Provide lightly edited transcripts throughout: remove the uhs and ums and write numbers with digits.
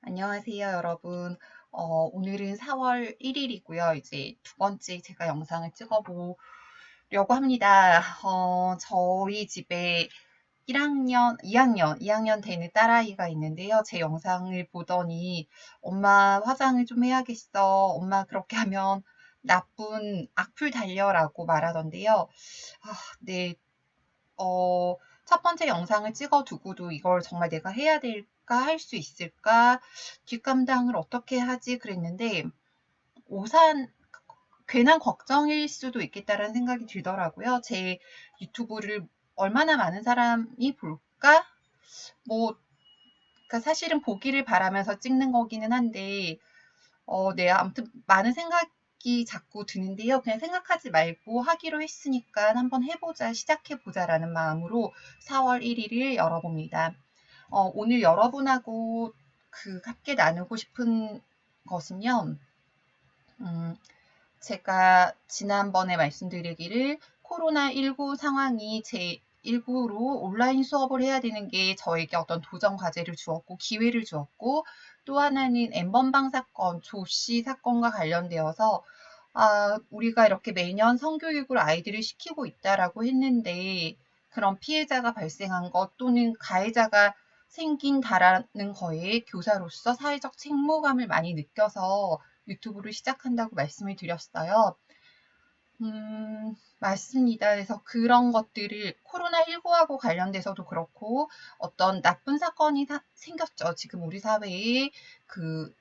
안녕하세요, 여러분. 오늘은 4월 1일이고요. 이제 두 번째 제가 영상을 찍어보려고 합니다. 저희 집에 2학년 되는 딸아이가 있는데요. 제 영상을 보더니 엄마 화장을 좀 해야겠어. 엄마 그렇게 하면 나쁜 악플 달려라고 말하던데요. 네, 첫 번째 영상을 찍어두고도 이걸 정말 내가 해야 될까, 할 수 있을까, 뒷감당을 어떻게 하지 그랬는데, 오산, 괜한 걱정일 수도 있겠다라는 생각이 들더라고요. 제 유튜브를 얼마나 많은 사람이 볼까? 뭐, 그러니까 사실은 보기를 바라면서 찍는 거기는 한데, 네, 아무튼 많은 생각이 자꾸 드는데요. 그냥 생각하지 말고 하기로 했으니까 한번 해보자, 시작해보자라는 마음으로 4월 1일을 열어봅니다. 오늘 여러분하고 함께 나누고 싶은 것은요, 음, 제가 지난번에 말씀드리기를 코로나19 상황이 제1구로 온라인 수업을 해야 되는 게 저에게 어떤 도전 과제를 주었고 기회를 주었고 또 하나는 N번방 사건, 조씨 사건과 관련되어서 우리가 이렇게 매년 성교육을 아이들을 시키고 있다라고 했는데 그런 피해자가 발생한 것 또는 가해자가 생긴다라는 거에 교사로서 사회적 책무감을 많이 느껴서 유튜브를 시작한다고 말씀을 드렸어요. 맞습니다. 그래서 그런 것들을 코로나19하고 관련돼서도 그렇고 어떤 나쁜 사건이 생겼죠. 지금 우리 사회에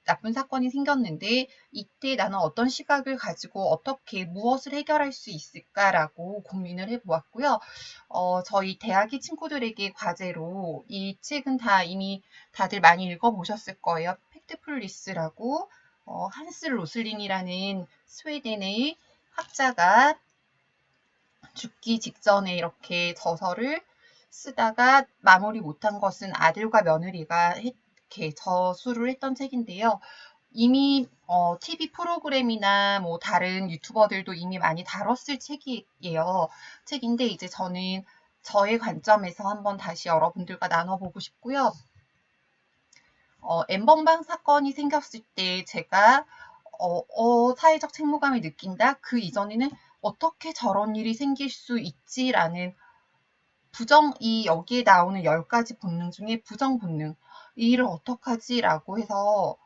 나쁜 사건이 생겼는데 이때 나는 어떤 시각을 가지고 어떻게 무엇을 해결할 수 있을까라고 고민을 해보았고요. 저희 대학의 친구들에게 과제로 이 책은 다 이미 다들 많이 읽어보셨을 거예요. 팩트풀리스라고 한스 로슬링이라는 스웨덴의 학자가 죽기 직전에 이렇게 저서를 쓰다가 마무리 못한 것은 아들과 며느리가 이렇게 저술을 했던 책인데요. 이미 TV 프로그램이나 뭐 다른 유튜버들도 이미 많이 다뤘을 책인데 이제 저는 저의 관점에서 한번 다시 여러분들과 나눠보고 싶고요. N번방 사건이 생겼을 때 제가 사회적 책무감을 느낀다. 그 이전에는 어떻게 저런 일이 생길 수 있지라는 여기에 나오는 10가지 본능 중에 부정 본능, 이 일을 어떡하지라고 해서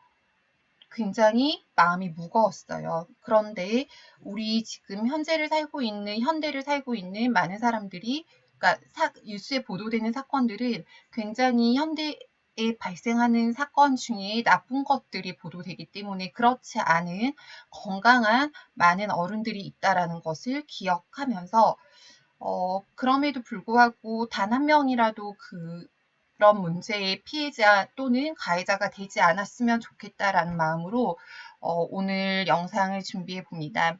굉장히 마음이 무거웠어요. 그런데 우리 지금 현대를 살고 있는 많은 사람들이, 그러니까 뉴스에 보도되는 사건들은 굉장히 현대에 발생하는 사건 중에 나쁜 것들이 보도되기 때문에 그렇지 않은 건강한 많은 어른들이 있다라는 것을 기억하면서 그럼에도 불구하고 단 한 명이라도 그런 문제의 피해자 또는 가해자가 되지 않았으면 좋겠다라는 마음으로 오늘 영상을 준비해 봅니다.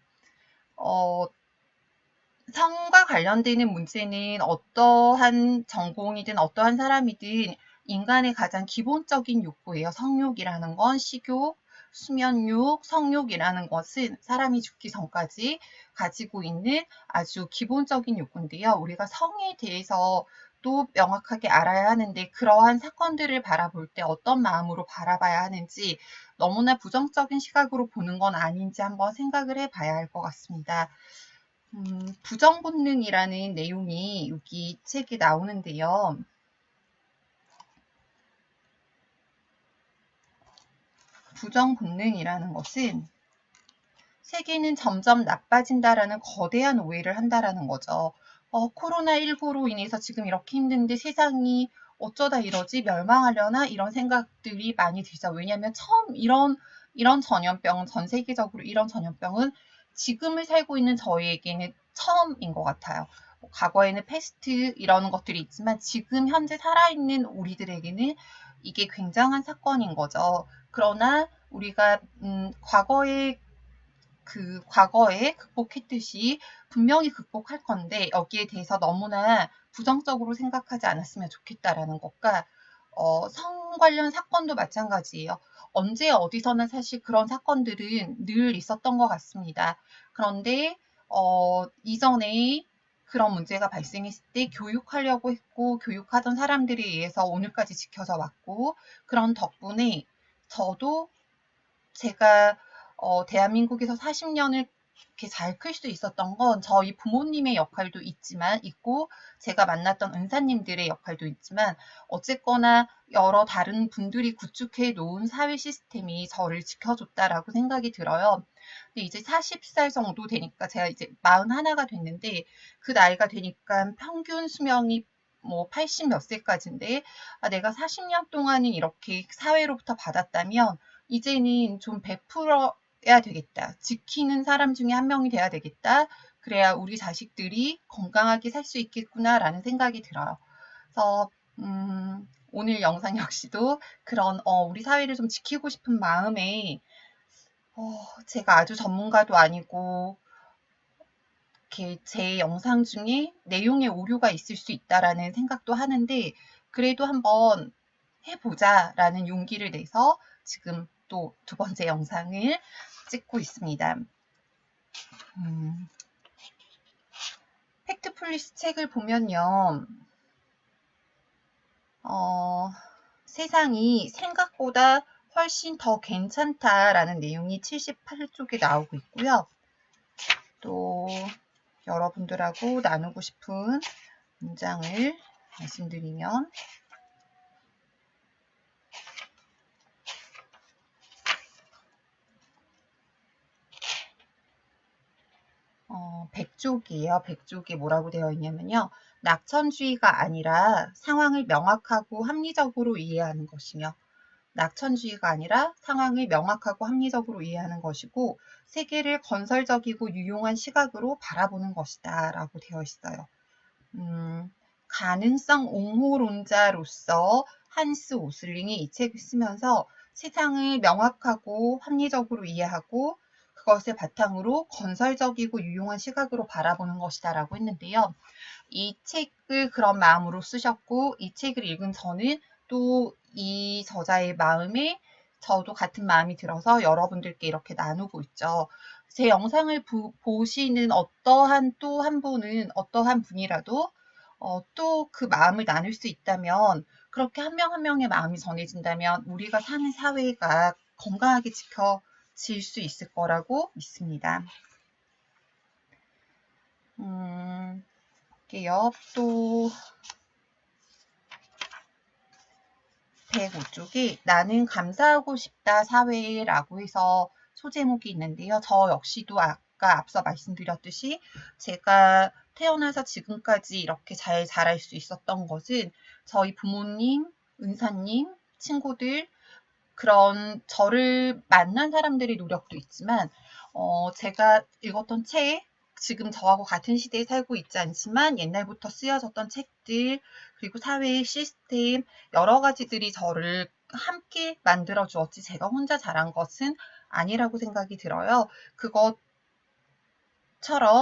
성과 관련되는 문제는 어떠한 전공이든 어떠한 사람이든 인간의 가장 기본적인 욕구예요. 성욕이라는 건 식욕, 수면욕, 성욕이라는 것은 사람이 죽기 전까지 가지고 있는 아주 기본적인 욕구인데요. 우리가 성에 대해서 또 명확하게 알아야 하는데 그러한 사건들을 바라볼 때 어떤 마음으로 바라봐야 하는지 너무나 부정적인 시각으로 보는 건 아닌지 한번 생각을 해봐야 할 것 같습니다. 부정본능이라는 내용이 여기 책에 나오는데요. 부정본능이라는 것은 세계는 점점 나빠진다라는 거대한 오해를 한다라는 거죠. 코로나19로 인해서 지금 이렇게 힘든데 세상이 어쩌다 이러지? 멸망하려나? 이런 생각들이 많이 들죠. 왜냐하면 처음 이런 전염병은 전 세계적으로 이런 전염병은 지금을 살고 있는 저희에게는 처음인 것 같아요. 과거에는 패스트 이런 것들이 있지만 지금 현재 살아있는 우리들에게는 이게 굉장한 사건인 거죠. 그러나 우리가 과거에 극복했듯이 분명히 극복할 건데 여기에 대해서 너무나 부정적으로 생각하지 않았으면 좋겠다라는 것과 성 관련 사건도 마찬가지예요. 언제 어디서나 사실 그런 사건들은 늘 있었던 것 같습니다. 그런데 이전에 그런 문제가 발생했을 때 교육하려고 했고 교육하던 사람들에 의해서 오늘까지 지켜져 왔고 그런 덕분에 저도 제가 대한민국에서 40년을 이렇게 잘 클 수 있었던 건 저희 부모님의 역할도 있고 제가 만났던 은사님들의 역할도 있지만 어쨌거나 여러 다른 분들이 구축해 놓은 사회 시스템이 저를 지켜줬다라고 생각이 들어요. 근데 이제 40살 정도 되니까 제가 이제 41가 됐는데 그 나이가 되니까 평균 수명이 뭐 80 몇 세까지인데 내가 40년 동안은 이렇게 사회로부터 받았다면 이제는 좀 베풀어야 되겠다. 지키는 사람 중에 한 명이 돼야 되겠다. 그래야 우리 자식들이 건강하게 살 수 있겠구나라는 생각이 들어요. 그래서 오늘 영상 역시도 그런 우리 사회를 좀 지키고 싶은 마음에 제가 아주 전문가도 아니고 이렇게 제 영상 중에 내용에 오류가 있을 수 있다라는 생각도 하는데 그래도 한번 해보자라는 용기를 내서 지금 또 두 번째 영상을 찍고 있습니다. 팩트플리스 책을 보면요. 세상이 생각보다 훨씬 더 괜찮다라는 내용이 78쪽에 나오고 있고요. 또 여러분들하고 나누고 싶은 문장을 말씀드리면 백쪽이에요. 백쪽이 뭐라고 되어 있냐면요. 낙천주의가 아니라 상황을 명확하고 합리적으로 이해하는 것이며 낙천주의가 아니라 상황을 명확하고 합리적으로 이해하는 것이고 세계를 건설적이고 유용한 시각으로 바라보는 것이다 라고 되어 있어요. 가능성 옹호론자로서 한스 오슬링이 이 책을 쓰면서 세상을 명확하고 합리적으로 이해하고 그것을 바탕으로 건설적이고 유용한 시각으로 바라보는 것이다 라고 했는데요. 이 책을 그런 마음으로 쓰셨고 이 책을 읽은 저는 또 이 저자의 마음에 저도 같은 마음이 들어서 여러분들께 이렇게 나누고 있죠. 제 영상을 보시는 어떠한 또 한 분은 어떠한 분이라도 또 그 마음을 나눌 수 있다면 그렇게 한 명 한 명의 마음이 전해진다면 우리가 사는 사회가 건강하게 지켜질 수 있을 거라고 믿습니다. 볼게요. 또 105쪽이 나는 감사하고 싶다 사회라고 해서 소제목이 있는데요. 저 역시도 아까 앞서 말씀드렸듯이 제가 태어나서 지금까지 이렇게 잘 자랄 수 있었던 것은 저희 부모님, 은사님, 친구들 그런 저를 만난 사람들의 노력도 있지만 제가 읽었던 책 지금 저하고 같은 시대에 살고 있지 않지만 옛날부터 쓰여졌던 책들 그리고 사회의 시스템 여러 가지들이 저를 함께 만들어 주었지 제가 혼자 자란 것은 아니라고 생각이 들어요. 그것처럼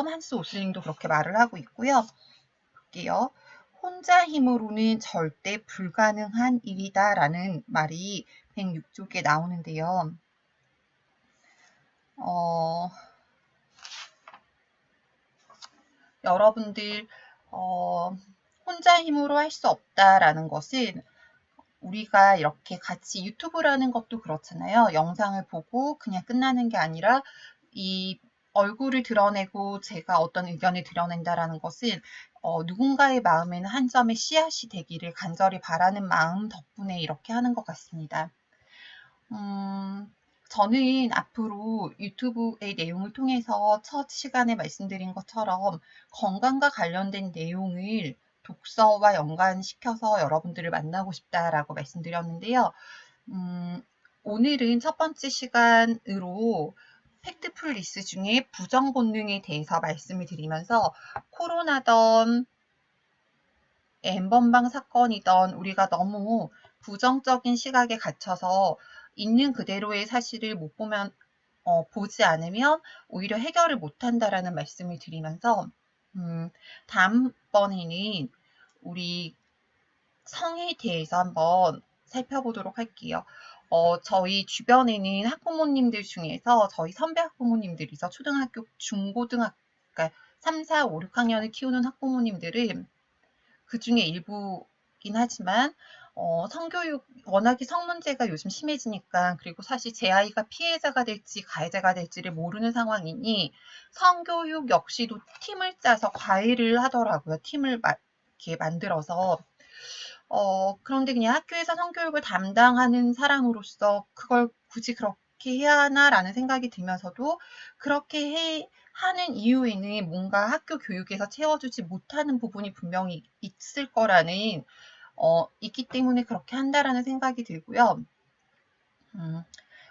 한스 오슬링도 그렇게 말을 하고 있고요. 볼게요. 혼자 힘으로는 절대 불가능한 일이다 라는 말이 106쪽에 나오는데요. 여러분들 혼자 힘으로 할 수 없다라는 것은 우리가 이렇게 같이 유튜브라는 것도 그렇잖아요. 영상을 보고 그냥 끝나는 게 아니라 이 얼굴을 드러내고 제가 어떤 의견을 드러낸다라는 것은 누군가의 마음에는 한 점의 씨앗이 되기를 간절히 바라는 마음 덕분에 이렇게 하는 것 같습니다. 저는 앞으로 유튜브의 내용을 통해서 첫 시간에 말씀드린 것처럼 건강과 관련된 내용을 독서와 연관시켜서 여러분들을 만나고 싶다라고 말씀드렸는데요. 오늘은 첫 번째 시간으로 팩트풀리스 중에 부정 본능에 대해서 말씀을 드리면서 코로나던 엠번방 사건이던 우리가 너무 부정적인 시각에 갇혀서 있는 그대로의 사실을 못 보면 보지 않으면 오히려 해결을 못한다라는 말씀을 드리면서 다음번에는 우리 성에 대해서 한번 살펴보도록 할게요. 저희 주변에는 학부모님들 중에서 저희 선배 학부모님들이서 초등학교, 중고등학교, 그러니까 3, 4, 5, 6학년을 키우는 학부모님들은 그 중에 일부긴 하지만 성교육, 워낙에 성 문제가 요즘 심해지니까, 그리고 사실 제 아이가 피해자가 될지 가해자가 될지를 모르는 상황이니, 성교육 역시도 팀을 짜서 과외를 하더라고요. 팀을 이렇게 만들어서. 그런데 그냥 학교에서 성교육을 담당하는 사람으로서 그걸 굳이 그렇게 해야 하나라는 생각이 들면서도, 그렇게 하는 이유에는 뭔가 학교 교육에서 채워주지 못하는 부분이 분명히 있을 거라는 있기 때문에 그렇게 한다라는 생각이 들고요.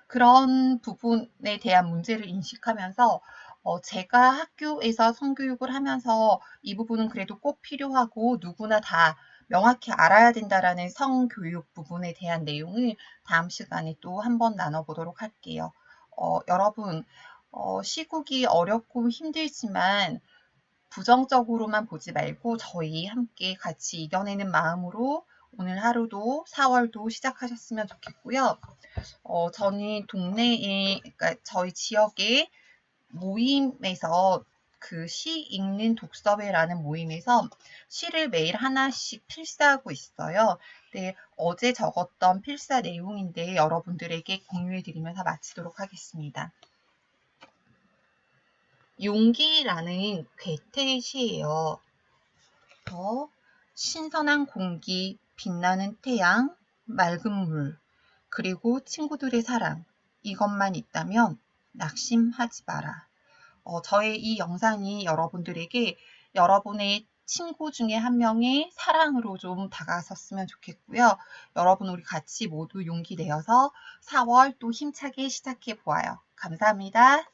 그런 부분에 대한 문제를 인식하면서 제가 학교에서 성교육을 하면서 이 부분은 그래도 꼭 필요하고 누구나 다 명확히 알아야 된다라는 성교육 부분에 대한 내용을 다음 시간에 또 한번 나눠보도록 할게요. 여러분, 시국이 어렵고 힘들지만 부정적으로만 보지 말고 저희 함께 같이 이겨내는 마음으로 오늘 하루도 4월도 시작하셨으면 좋겠고요. 저는 동네에, 그러니까 저희 지역의 모임에서 그 시 읽는 독서회라는 모임에서 시를 매일 하나씩 필사하고 있어요. 네, 어제 적었던 필사 내용인데 여러분들에게 공유해드리면서 마치도록 하겠습니다. 용기라는 괴테의 시예요. 신선한 공기, 빛나는 태양, 맑은 물, 그리고 친구들의 사랑, 이것만 있다면 낙심하지 마라. 저의 이 영상이 여러분들에게 여러분의 친구 중에 한 명의 사랑으로 좀 다가섰으면 좋겠고요. 여러분 우리 같이 모두 용기 내어서 4월 또 힘차게 시작해 보아요. 감사합니다.